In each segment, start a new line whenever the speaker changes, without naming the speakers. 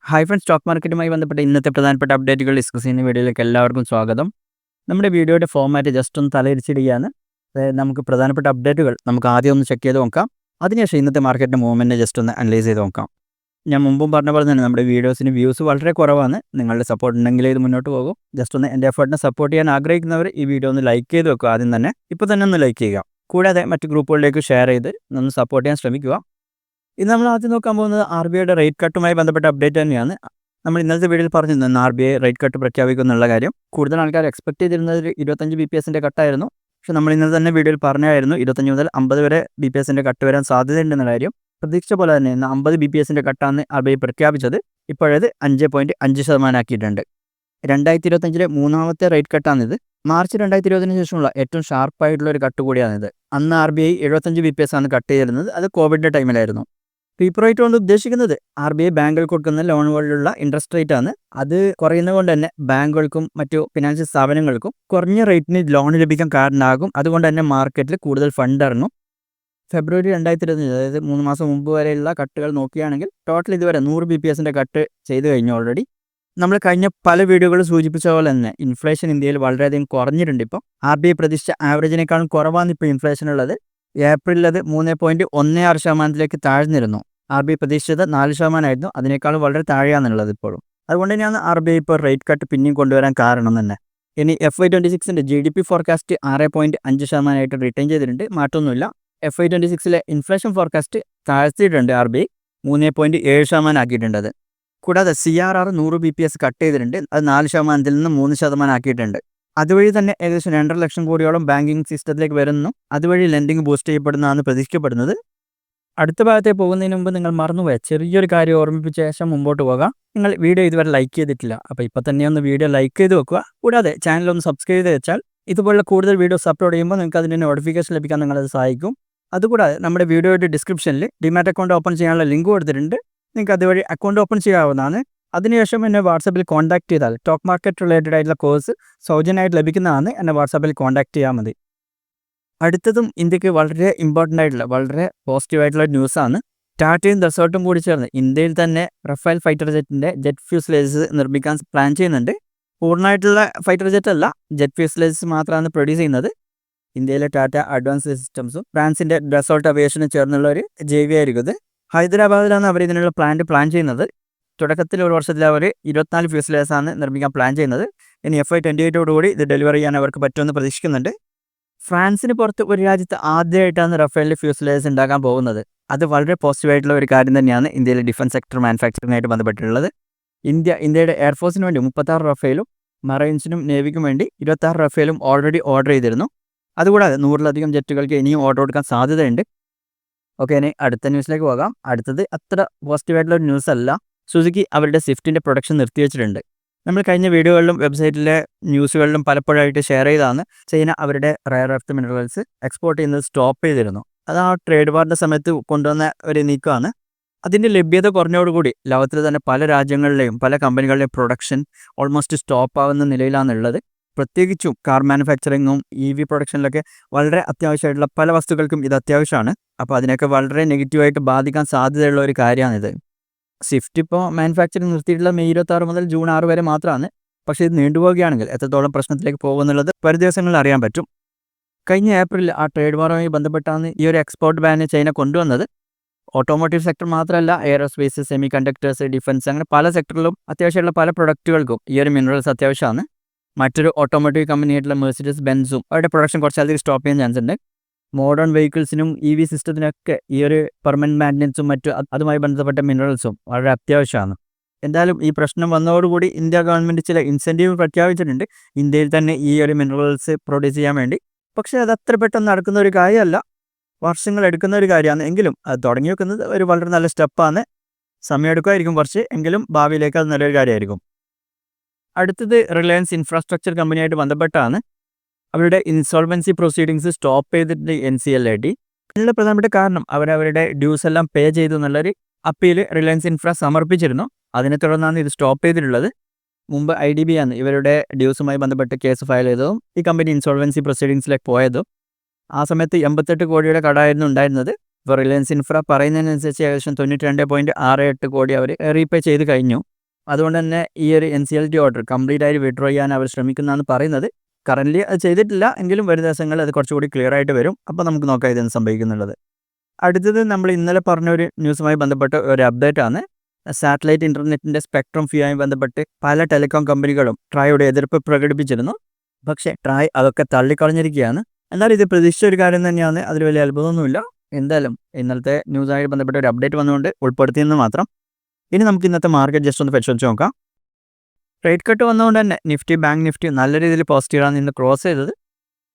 Hi friends, stock മാർക്കറ്റുമായി ബന്ധപ്പെട്ട ഇന്നത്തെ പ്രധാനപ്പെട്ട അപ്ഡേറ്റുകൾ ഡിസ്കസ് ചെയ്യുന്ന വീഡിയോയിലേക്ക് എല്ലാവർക്കും സ്വാഗതം. നമ്മുടെ വീഡിയോയുടെ ഫോർമാറ്റ് ജസ്റ്റ് ഒന്ന് തലയിരിച്ചിടുകയാണ്. നമുക്ക് പ്രധാനപ്പെട്ട അപ്ഡേറ്റുകൾ നമുക്ക് ആദ്യം ഒന്ന് ചെക്ക് ചെയ്ത് നോക്കാം. അതിനുശേഷം ഇന്നത്തെ മാർക്കറ്റിൻ്റെ മൂവ്മെൻറ്റ് ജസ്റ്റ് ഒന്ന് അനലൈസ് ചെയ്ത് നോക്കാം. ഞാൻ മുമ്പും പറഞ്ഞ പോലെ തന്നെ നമ്മുടെ വീഡിയോസിന് വ്യൂസ് വളരെ കുറവാണ്. നിങ്ങളുടെ സപ്പോർട്ട് ഉണ്ടെങ്കിൽ ഇത് മുന്നോട്ട് പോകും. ജസ്റ്റ് ഒന്ന് എൻ്റെ എഫേർട്ടിനെ സപ്പോർട്ട് ചെയ്യാൻ ആഗ്രഹിക്കുന്നവർ ഈ വീഡിയോ ഒന്ന് ലൈക്ക് ചെയ്ത് വെക്കുക. ആദ്യം തന്നെ ഇപ്പോൾ തന്നെ ഒന്ന് ലൈക്ക് ചെയ്യുക. കൂടാതെ മറ്റ് ഗ്രൂപ്പുകളിലേക്ക് ഷെയർ ചെയ്ത് ഒന്ന് സപ്പോർട്ട് ചെയ്യാൻ ശ്രമിക്കുക. ഇന്ന് നമ്മൾ ആദ്യം നോക്കാൻ പോകുന്നത് RBIയുടെ റേറ്റ് കട്ടുമായി ബന്ധപ്പെട്ട അപ്ഡേറ്റ് തന്നെയാണ്. നമ്മൾ ഇന്നത്തെ വീഡിയോയിൽ പറഞ്ഞിരുന്നു RBI റേറ്റ് കട്ട് പ്രഖ്യാപിക്കുന്നുള്ള കാര്യം. കൂടുതൽ ആൾക്കാർ എക്സ്പെക്ട് ചെയ്തിരുന്നത് 25 BPSൻ്റെ കട്ടായിരുന്നു. പക്ഷേ നമ്മൾ ഇന്നലെ തന്നെ വീഡിയോയിൽ പറഞ്ഞായിരുന്നു 25 മുതൽ 50 വരെ BPSൻ്റെ കട്ട് വരാൻ സാധ്യതയുണ്ടെന്ന കാര്യം. പ്രതീക്ഷിച്ച പോലെ തന്നെ ഇന്ന് 50 BPSൻ്റെ കട്ടാണ് RBI പ്രഖ്യാപിച്ചത്. ഇപ്പോഴത് 5.5% ആക്കിയിട്ടുണ്ട്. 2025 മൂന്നാമത്തെ റേറ്റ് കട്ടാണിത്. മാർച്ച് 2020 ശേഷമുള്ള ഏറ്റവും ഷാർപ്പായിട്ടുള്ള ഒരു കട്ട് കൂടിയാണിത്. അന്ന് RBI 75 BPS ആണ് കട്ട് ചെയ്തിരുന്നത്. അത് കോവിഡിൻ്റെ ടൈമിലായിരുന്നു. റീപ്പോ റേറ്റ് കൊണ്ട് ഉദ്ദേശിക്കുന്നത് RBI ബാങ്കുകൾ കൊടുക്കുന്ന ലോണുകളിലുള്ള ഇൻട്രസ്റ്റ് റേറ്റ് ആണ്. അത് കുറയുന്നത് കൊണ്ട് തന്നെ ബാങ്കുകൾക്കും മറ്റു ഫിനാൻഷ്യൽ സ്ഥാപനങ്ങൾക്കും കുറഞ്ഞ റേറ്റിന് ലോൺ ലഭിക്കാൻ കാരണമാകും. അതുകൊണ്ട് തന്നെ മാർക്കറ്റിൽ കൂടുതൽ ഫണ്ട് ഇറങ്ങും. ഫെബ്രുവരി 2025, അതായത് 3 മാസം മുമ്പ് വരെയുള്ള കട്ടുകൾ നോക്കുകയാണെങ്കിൽ ടോട്ടൽ ഇതുവരെ 100 BPSൻ്റെ കട്ട് ചെയ്ത് കഴിഞ്ഞു ഓൾറെഡി. നമ്മൾ കഴിഞ്ഞ പല വീഡിയോകളും സൂചിപ്പിച്ച പോലെ തന്നെ ഇൻഫ്ലേഷൻ ഇന്ത്യയിൽ വളരെയധികം കുറഞ്ഞിട്ടുണ്ട്. ഇപ്പോൾ RBI പ്രതീക്ഷിച്ച ആവറേജിനേക്കാളും കുറവാണ് ഇപ്പോൾ ഇൻഫ്ലേഷൻ ഉള്ളത്. ഏപ്രിലിൽ അത് 3.16% താഴ്ന്നിരുന്നു. RBI പ്രതീക്ഷിച്ചത് 4% അതിനേക്കാളും വളരെ താഴെയാണുള്ളത് ഇപ്പോഴും. അതുകൊണ്ട് തന്നെയാണ് RBI ഇപ്പോൾ റേറ്റ് കട്ട് പിന്നെയും കൊണ്ടുവരാൻ കാരണം തന്നെ. ഇനി FY26 GDP ഫോർകാസ്റ്റ് 6.5% റിട്ടേൺ ചെയ്തിട്ടുണ്ട്, മാറ്റമൊന്നുമില്ല. FY26 ഇൻഫ്ലേഷൻ ഫോർകാസ്റ്റ് താഴ്ത്തിയിട്ടുണ്ട് RBI, 3.7% ആക്കിയിട്ടുണ്ട് അത്. കൂടാതെ CRR 100 BPS കട്ട് ചെയ്തിട്ടുണ്ട്, അത് 4%-ൽ നിന്ന് 3% ആക്കിയിട്ടുണ്ട്. അതുവഴി തന്നെ ഏകദേശം 2.5 ലക്ഷം കോടിയോളം ബാങ്കിങ് സിസ്റ്റത്തിലേക്ക് വരുന്നു. അതുവഴി ലെൻഡിങ് ബൂസ്റ്റ് ചെയ്യപ്പെടുന്നതാണ് പ്രതീക്ഷിക്കപ്പെടുന്നത്. അടുത്ത ഭാഗത്തേക്ക് പോകുന്നതിന് മുമ്പ് നിങ്ങൾ മറന്നുപോയ ചെറിയൊരു കാര്യം ഓർമ്മിപ്പിച്ച ശേഷം മുമ്പോട്ട് പോകാം. നിങ്ങൾ വീഡിയോ ഇതുവരെ ലൈക്ക് ചെയ്തിട്ടില്ല, അപ്പോൾ ഇപ്പോൾ തന്നെ ഒന്ന് വീഡിയോ ലൈക്ക് ചെയ്ത് വെക്കുക. കൂടാതെ ചാനലൊന്ന് സബ്സ്ക്രൈബ് ചെയ്ത് വെച്ചാൽ ഇതുപോലുള്ള കൂടുതൽ വീഡിയോസ് അപ്ലോഡ് ചെയ്യുമ്പോൾ നിങ്ങൾക്ക് അതിൻ്റെ നോട്ടിഫിക്കേഷൻ ലഭിക്കാൻ നിങ്ങളത് സഹായിക്കും. അതുകൂടാതെ നമ്മുടെ വീഡിയോയുടെ ഡിസ്ക്രിപ്ഷനിൽ ഡിമാറ്റ് അക്കൗണ്ട് ഓപ്പൺ ചെയ്യാനുള്ള ലിങ്ക് കൊടുത്തിട്ടുണ്ട്. നിങ്ങൾക്ക് അതുവഴി അക്കൗണ്ട് ഓപ്പൺ ചെയ്യാവുന്നതാണ്. അതിനുശേഷം എന്നെ വാട്സാപ്പിൽ കോൺടാക്ട് ചെയ്താൽ സ്റ്റോക്ക് മാർക്കറ്റ് റിലേറ്റഡ് ആയിട്ടുള്ള കോഴ്സ് സൗജന്യമായിട്ട് ലഭിക്കുന്നതാണ്. എന്നെ വാട്സാപ്പിൽ കോൺടാക്ട് ചെയ്യാൻ മതി. അടുത്തതും ഇന്ത്യക്ക് വളരെ ഇമ്പോർട്ടൻ്റ് ആയിട്ടുള്ള വളരെ പോസിറ്റീവായിട്ടുള്ള ന്യൂസാണ്. ടാറ്റയും ദസോർട്ടും കൂടി ചേർന്ന് ഇന്ത്യയിൽ തന്നെ റഫേൽ ഫൈറ്റർ ജെറ്റിൻ്റെ ജെറ്റ് ഫ്യൂസ്ലേജസ് നിർമ്മിക്കാൻ പ്ലാൻ ചെയ്യുന്നുണ്ട്. പൂർണ്ണമായിട്ടുള്ള ഫൈറ്റർ ജെറ്റ് അല്ല, ജെറ്റ് ഫ്യൂസ്ലേജസ് മാത്രമാണ് പ്രൊഡ്യൂസ് ചെയ്യുന്നത്. ഇന്ത്യയിലെ ടാറ്റ അഡ്വാൻസ് സിസ്റ്റംസും ഫ്രാൻസിൻ്റെ ഡസോൾട്ട് അവിയേഷനും ചേർന്നുള്ള ഒരു JV ആയിരിക്കും ഇത്. ഹൈദരാബാദിലാണ് അവർ ഇതിനുള്ള പ്ലാൻ ചെയ്യുന്നത്. തുടക്കത്തിൽ ഒരു വർഷത്തിൽ അവർ 24 ഫ്യൂസ്ലേജസാണ് നിർമ്മിക്കാൻ പ്ലാൻ ചെയ്യുന്നത്. ഇനി FY28 ഇത് ഡെലിവറി ചെയ്യാൻ അവർക്ക് പറ്റുമെന്ന് പ്രതീക്ഷിക്കുന്നുണ്ട്. ഫ്രാൻസിന് പുറത്ത് ഒരു രാജ്യത്ത് ആദ്യമായിട്ടാണ് റഫേലിൻ്റെ ഫ്യൂസ്ലേജസ് ഉണ്ടാക്കാൻ പോകുന്നത്. അത് വളരെ പോസിറ്റീവായിട്ടുള്ള ഒരു കാര്യം തന്നെയാണ് ഇന്ത്യയിലെ ഡിഫൻസ് സെക്ടർ മാനുഫാക്ചറിങ്ങായിട്ട് ബന്ധപ്പെട്ടുള്ളത്. ഇന്ത്യയുടെ എയർഫോഴ്സിന് വേണ്ടി 36 റഫേലും മറൈൻസിനും നേവിക്കും വേണ്ടി 26 റഫേലും ഓൾറെഡി ഓർഡർ ചെയ്തിരുന്നു. അതുകൂടാതെ 100-ലധികം ജെറ്റുകൾക്ക് ഇനിയും ഓർഡർ കൊടുക്കാൻ സാധ്യതയുണ്ട്. ഓക്കെ, ഇനി അടുത്ത ന്യൂസിലേക്ക് പോകാം. അടുത്തത് അത്ര പോസിറ്റീവായിട്ടുള്ള ഒരു ന്യൂസ് അല്ല. സുസുക്കി അവരുടെ സ്വിഫ്റ്റിൻ്റെ പ്രൊഡക്ഷൻ നിർത്തിവെച്ചിട്ടുണ്ട്. നമ്മൾ കഴിഞ്ഞ വീഡിയോകളിലും വെബ്സൈറ്റിലെ ന്യൂസുകളിലും പലപ്പോഴായിട്ട് ഷെയർ ചെയ്താണ് ചൈന അവരുടെ റയർ എർത്ത് മിനറൽസ് എക്സ്പോർട്ട് ചെയ്യുന്നത് സ്റ്റോപ്പ് ചെയ്തിരുന്നു. അത് ആ ട്രേഡ് വാറിൻ്റെ സമയത്ത് കൊണ്ടുവന്ന ഒരു നീക്കമാണ്. അതിൻ്റെ ലഭ്യത കുറഞ്ഞതോടുകൂടി ലോകത്തിൽ തന്നെ പല രാജ്യങ്ങളിലെയും പല കമ്പനികളുടെയും പ്രൊഡക്ഷൻ ഓൾമോസ്റ്റ് സ്റ്റോപ്പ് ആവുന്ന നിലയിലാണുള്ളത്. പ്രത്യേകിച്ചും കാർ മാനുഫാക്ചറിങ്ങും EV പ്രൊഡക്ഷനിലൊക്കെ വളരെ അത്യാവശ്യമായിട്ടുള്ള പല വസ്തുക്കൾക്കും ഇത് അത്യാവശ്യമാണ്. അപ്പോൾ അതിനൊക്കെ വളരെ നെഗറ്റീവായിട്ട് ബാധിക്കാൻ സാധ്യതയുള്ള ഒരു കാര്യമാണിത്. സ്വിഫ്റ്റ് ഇപ്പോൾ മാനുഫാക്ചറിങ് നിർത്തിയിട്ടുള്ള മെയ് 26 മുതൽ ജൂൺ 6 വരെ മാത്രമാണ്. പക്ഷേ ഇത് നീണ്ടുപോവുകയാണെങ്കിൽ എത്രത്തോളം പ്രശ്നത്തിലേക്ക് പോകുമെന്നുള്ളത് വരും ദിവസങ്ങളിൽ അറിയാൻ പറ്റും. കഴിഞ്ഞ ഏപ്രിലിൽ ആ ട്രേഡ് വാറുമായി ബന്ധപ്പെട്ടാണ് ഈ ഒരു എക്സ്പോർട്ട് ബാന് ചൈന കൊണ്ടുവന്നത്. ഓട്ടോമോട്ടീവ് സെക്ടർ മാത്രമല്ല, എയറോസ്പേസ്, സെമി കണ്ടക്ടേഴ്സ്, ഡിഫൻസ്, അങ്ങനെ പല സെക്ടറിലും അത്യാവശ്യമുള്ള പല പ്രൊഡക്റ്റുകൾക്കും ഈ ഒരു മിനറൽസ് അത്യാവശ്യമാണ്. മറ്റൊരു ഓട്ടോമോട്ടീവ് കമ്പനിയായിട്ടുള്ള മെഴ്സിഡസ് ബെൻസും അവരുടെ പ്രൊഡക്ഷൻ കുറച്ചധികം സ്റ്റോപ്പ് ചെയ്യാൻ ചാൻസ് ഉണ്ട്. മോഡേൺ വെഹിക്കിൾസിനും EV സിസ്റ്റത്തിനൊക്കെ ഈ ഒരു പെർമനൻറ്റ് മാൻ്റനൻസും മറ്റു അതുമായി ബന്ധപ്പെട്ട മിനറൽസും വളരെ അത്യാവശ്യമാണ്. എന്തായാലും ഈ പ്രശ്നം വന്നതോടുകൂടി ഇന്ത്യ ഗവൺമെൻറ് ചില ഇൻസെൻറ്റീവ് പ്രഖ്യാപിച്ചിട്ടുണ്ട് ഇന്ത്യയിൽ തന്നെ ഈ ഒരു മിനറൽസ് പ്രൊഡ്യൂസ് ചെയ്യാൻ വേണ്ടി. പക്ഷേ അത് അത്ര പെട്ടെന്ന് നടക്കുന്ന ഒരു കാര്യമല്ല, വർഷങ്ങൾ എടുക്കുന്ന ഒരു കാര്യമാണ്. എങ്കിലും അത് തുടങ്ങി വെക്കുന്നത് ഒരു വളരെ നല്ല സ്റ്റെപ്പാണ്. സമയമെടുക്കുമായിരിക്കും കുറച്ച്, എങ്കിലും ഭാവിയിലേക്ക് അത് നല്ലൊരു കാര്യമായിരിക്കും. അടുത്തത് റിലയൻസ് ഇൻഫ്രാസ്ട്രക്ചർ കമ്പനിയായിട്ട് ബന്ധപ്പെട്ടാണ്. അവരുടെ ഇൻസോൾവൻസി പ്രൊസീഡിങ്സ് സ്റ്റോപ്പ് ചെയ്തിട്ടുണ്ട് NCLAT. ഇതിനുള്ള പ്രധാനപ്പെട്ട കാരണം അവരവരുടെ ഡ്യൂസ് എല്ലാം പേ ചെയ്തു എന്നുള്ളൊരു അപ്പീൽ റിലയൻസ് ഇൻഫ്ര സമർപ്പിച്ചിരുന്നു. അതിനെ തുടർന്നാണ് ഇത് സ്റ്റോപ്പ് ചെയ്തിട്ടുള്ളത്. മുമ്പ് IDB ആണ് ഇവരുടെ ഡ്യൂസുമായി ബന്ധപ്പെട്ട് കേസ് ഫയൽ ചെയ്തതും ഈ കമ്പനി ഇൻസോൾവൻസി പ്രൊസീഡിങ്സിലേക്ക് പോയതും. ആ സമയത്ത് 88 കോടിയുടെ കടമായിരുന്നു ഉണ്ടായിരുന്നത്. ഇപ്പോൾ റിലയൻസ് ഇൻഫ്ര പറയുന്നതിനനുസരിച്ച് ഏകദേശം 92.68 കോടി അവർ റീപേ ചെയ്ത് കഴിഞ്ഞു. അതുകൊണ്ട് തന്നെ ഈ ഒരു NCLT ഓർഡർ കംപ്ലീറ്റ് ആയിട്ട് വിഡ്രോ ചെയ്യാൻ അവർ ശ്രമിക്കുന്നതാണ് പറയുന്നത്. കറൻ്റ്ലി അത് ചെയ്തിട്ടില്ല എങ്കിലും വരും ദിവസങ്ങളിൽ അത് കുറച്ചുകൂടി ക്ലിയർ ആയിട്ട് വരും. അപ്പോൾ നമുക്ക് നോക്കാം ഇതെന്ന് സംഭവിക്കുന്നുള്ളത്. അടുത്തത് നമ്മൾ ഇന്നലെ പറഞ്ഞ ഒരു ന്യൂസുമായി ബന്ധപ്പെട്ട ഒരു അപ്ഡേറ്റ് ആണ്. സാറ്റലൈറ്റ് ഇൻ്റർനെറ്റിൻ്റെ സ്പെക്ട്രം ഫീയുമായി ബന്ധപ്പെട്ട് പല ടെലികോം കമ്പനികളും ട്രായോട് എതിർപ്പ് പ്രകടിപ്പിച്ചിരുന്നു. പക്ഷേ ട്രായ് അതൊക്കെ തള്ളിക്കളഞ്ഞിരിക്കുകയാണ്. എന്നാൽ ഇത് പ്രതീക്ഷിച്ച ഒരു കാര്യം തന്നെയാണ്, അതിൽ വലിയ അത്ഭുതമൊന്നുമില്ല. എന്തായാലും ഇന്നലത്തെ ന്യൂസുമായി ബന്ധപ്പെട്ട ഒരു അപ്ഡേറ്റ് വന്നുകൊണ്ട് ഉൾപ്പെടുത്തിയെന്ന് മാത്രം. ഇനി നമുക്ക് ഇന്നത്തെ മാർക്കറ്റ് ജസ്റ്റ് ഒന്ന് പരിശോധിച്ച് നോക്കാം. റേറ്റ് കട്ട് വന്നുകൊണ്ട് തന്നെ ബാങ്ക് നിഫ്റ്റി നല്ല രീതിയിൽ പോസിറ്റീവാണ് ഇന്ന് ക്രോസ് ചെയ്തത്.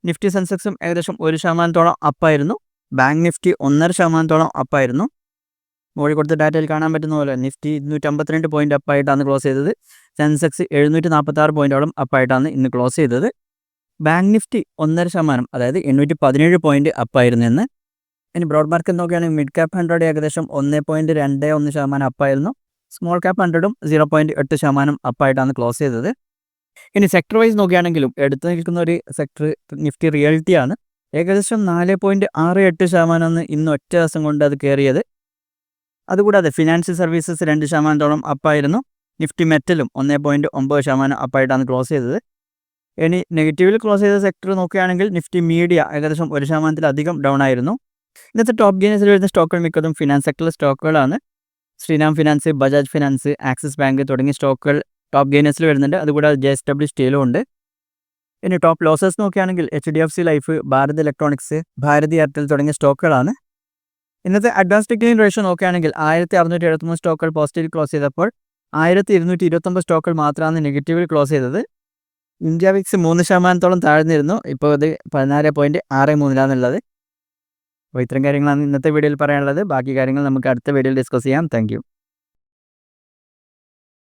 നിഫ്റ്റി സെൻസെക്സും ഏകദേശം 1% അപ്പായിരുന്നു. Bank Nifty 1.5% അപ്പായിരുന്നു. മുകളിൽ കൊടുത്ത ഡാറ്റയിൽ കാണാൻ പറ്റുന്ന പോലെ നിഫ്റ്റി 252 പോയിന്റ് അപ്പായിട്ടാണ് ക്ലോസ് ചെയ്തത്. സെൻസെക്സ് 746 പോയിന്റോളം അപ്പായിട്ടാണ് ഇന്ന് ക്ലോസ് ചെയ്തത്. ബാങ്ക് നിഫ്റ്റി 1.5%, അതായത് 817 പോയിന്റ് അപ്പായിരുന്നു ഇന്ന്. ഇനി ബ്രോഡ് മാർക്കറ്റ് നോക്കുകയാണെങ്കിൽ മിഡ് ക്യാപ്പ് 100 ഏകദേശം 1.21% അപ്പായിരുന്നു. സ്മോൾ ക്യാപ്പ് 100ഉം 0.8% അപ്പായിട്ടാണ് ക്ലോസ് ചെയ്തത്. ഇനി സെക്ടർ വൈസ് നോക്കുകയാണെങ്കിലും എടുത്തു നിൽക്കുന്ന ഒരു സെക്ടർ നിഫ്റ്റി റിയാലിറ്റിയാണ്. ഏകദേശം 4.68% ഇന്ന് ഒറ്റ ദിവസം കൊണ്ട് അത് കയറിയത്. അതുകൂടാതെ ഫിനാൻഷ്യൽ സർവീസസ് 2% അപ്പായിരുന്നു. നിഫ്റ്റി മെറ്റലും 1.9% അപ്പായിട്ടാണ് ക്ലോസ് ചെയ്തത്. ഇനി നെഗറ്റീവിൽ ക്ലോസ് ചെയ്ത സെക്ടർ നോക്കുകയാണെങ്കിൽ നിഫ്റ്റി മീഡിയ ഏകദേശം 1%-അധികം ഡൗൺ ആയിരുന്നു. ഇന്നത്തെ ടോപ്പ് ഗെയിനേഴ്സിൽ വരുന്ന സ്റ്റോക്കുകൾ മിക്കതും ഫിനാൻസ് സെക്ടറിലെ സ്റ്റോക്കുകളാണ്. Shriram Finance, Bajaj Finance, Axis Bank തുടങ്ങിയ സ്റ്റോക്കുകൾ ടോപ്പ് ഗെയിനേഴ്സിൽ വരുന്നുണ്ട്. അതുകൂടാതെ JSW സ്റ്റീലും ഉണ്ട്. ഇനി ടോപ്പ് ലോസേഴ്സ് നോക്കുകയാണെങ്കിൽ HDFC life, Bharat Electronics, Bharti Airtel തുടങ്ങിയ സ്റ്റോക്കുകളാണ്. ഇന്നത്തെ അഡ്വാൻസ് ഡിക്ലൈൻ റേഷ്യോ നോക്കുകയാണെങ്കിൽ 1673 സ്റ്റോക്കുകൾ പോസിറ്റീവ് ക്ലോസ് ചെയ്തപ്പോൾ 1229 സ്റ്റോക്കുകൾ മാത്രമാണ് നെഗറ്റീവിൽ ക്ലോസ് ചെയ്തത്. India Vicks 3% താഴ്ന്നിരുന്നു. ഇപ്പോൾ അത് 14.63 അപ്പോൾ ഇത്തരം കാര്യങ്ങളാണ് ഇന്നത്തെ വീഡിയോയിൽ പറയാനുള്ളത്. ബാക്കി കാര്യങ്ങൾ നമുക്ക് അടുത്ത വീഡിയോയിൽ ഡിസ്കസ് ചെയ്യാം. താങ്ക്